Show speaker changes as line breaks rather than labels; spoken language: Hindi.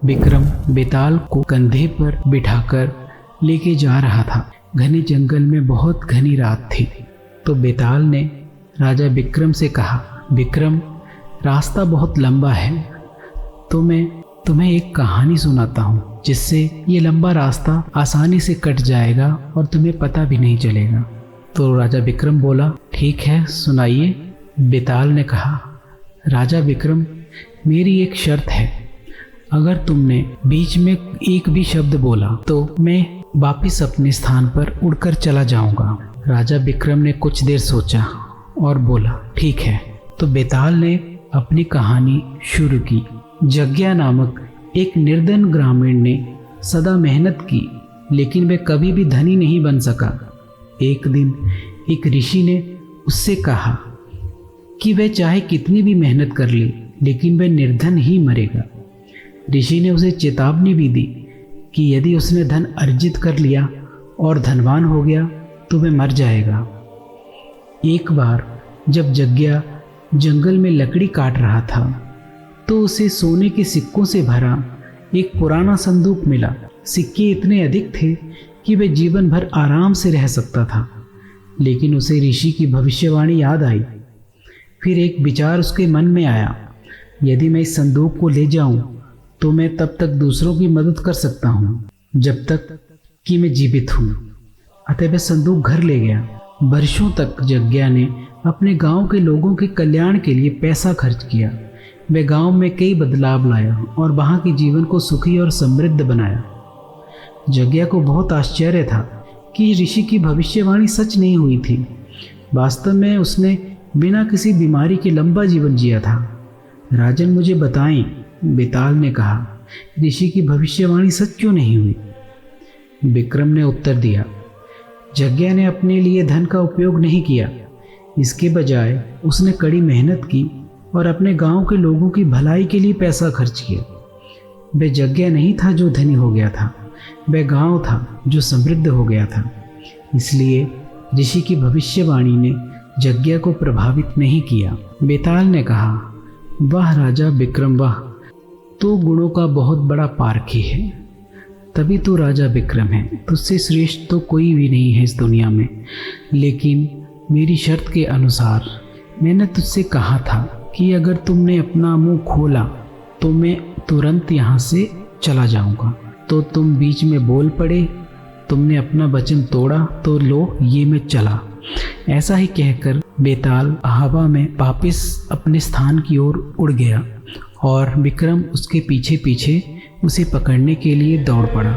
विक्रम बेताल को कंधे पर बिठाकर लेके जा रहा था। घने जंगल में बहुत घनी रात थी। तो बेताल ने राजा विक्रम से कहा, विक्रम, रास्ता बहुत लंबा है, तो मैं तुम्हें एक कहानी सुनाता हूँ जिससे ये लंबा रास्ता आसानी से कट जाएगा और तुम्हें पता भी नहीं चलेगा। तो राजा विक्रम बोला, ठीक है, सुनाइए। बेताल ने कहा, राजा विक्रम, मेरी एक शर्त है, अगर तुमने बीच में एक भी शब्द बोला तो मैं वापिस अपने स्थान पर उड़कर चला जाऊंगा। राजा विक्रम ने कुछ देर सोचा और बोला, ठीक है। तो बेताल ने अपनी कहानी शुरू की। जग्या नामक एक निर्धन ग्रामीण ने सदा मेहनत की, लेकिन वह कभी भी धनी नहीं बन सका। एक दिन एक ऋषि ने उससे कहा कि वह चाहे कितनी भी मेहनत कर ले, लेकिन वह निर्धन ही मरेगा। ऋषि ने उसे चेतावनी भी दी कि यदि उसने धन अर्जित कर लिया और धनवान हो गया तो वह मर जाएगा। एक बार जब जग्या जंगल में लकड़ी काट रहा था तो उसे सोने के सिक्कों से भरा एक पुराना संदूक मिला। सिक्के इतने अधिक थे कि वह जीवन भर आराम से रह सकता था, लेकिन उसे ऋषि की भविष्यवाणी याद आई। फिर एक विचार उसके मन में आया, यदि मैं इस संदूक को ले जाऊं तो मैं तब तक दूसरों की मदद कर सकता हूँ जब तक कि मैं जीवित हूँ। अतः वह संदूक घर ले गया। वर्षों तक जग्या ने अपने गांव के लोगों के कल्याण के लिए पैसा खर्च किया। वह गांव में कई बदलाव लाया और वहां के जीवन को सुखी और समृद्ध बनाया। जग्या को बहुत आश्चर्य था कि ऋषि की भविष्यवाणी सच नहीं हुई थी। वास्तव में उसने बिना किसी बीमारी के लंबा जीवन जिया था। राजन, मुझे बताएं, बेताल ने कहा, ऋषि की भविष्यवाणी सच क्यों नहीं हुई? विक्रम ने उत्तर दिया, जग्या ने अपने लिए धन का उपयोग नहीं किया। इसके बजाय उसने कड़ी मेहनत की और अपने गांव के लोगों की भलाई के लिए पैसा खर्च किया। वह जग्या नहीं था जो धनी हो गया था, वह गांव था जो समृद्ध हो गया था। इसलिए ऋषि की भविष्यवाणी ने जग्या को प्रभावित नहीं किया। बेताल ने कहा, वाह राजा विक्रम, वाह, तो गुणों का बहुत बड़ा पारखी है, तभी तो राजा विक्रम है। तुझसे श्रेष्ठ तो कोई भी नहीं है इस दुनिया में। लेकिन मेरी शर्त के अनुसार मैंने तुझसे कहा था कि अगर तुमने अपना मुंह खोला तो मैं तुरंत यहाँ से चला जाऊँगा, तो तुम बीच में बोल पड़े, तुमने अपना वचन तोड़ा, तो लो ये मैं चला। ऐसा ही कहकर बेताल हवा में वापस अपने स्थान की ओर उड़ गया और विक्रम उसके पीछे पीछे उसे पकड़ने के लिए दौड़ पड़ा।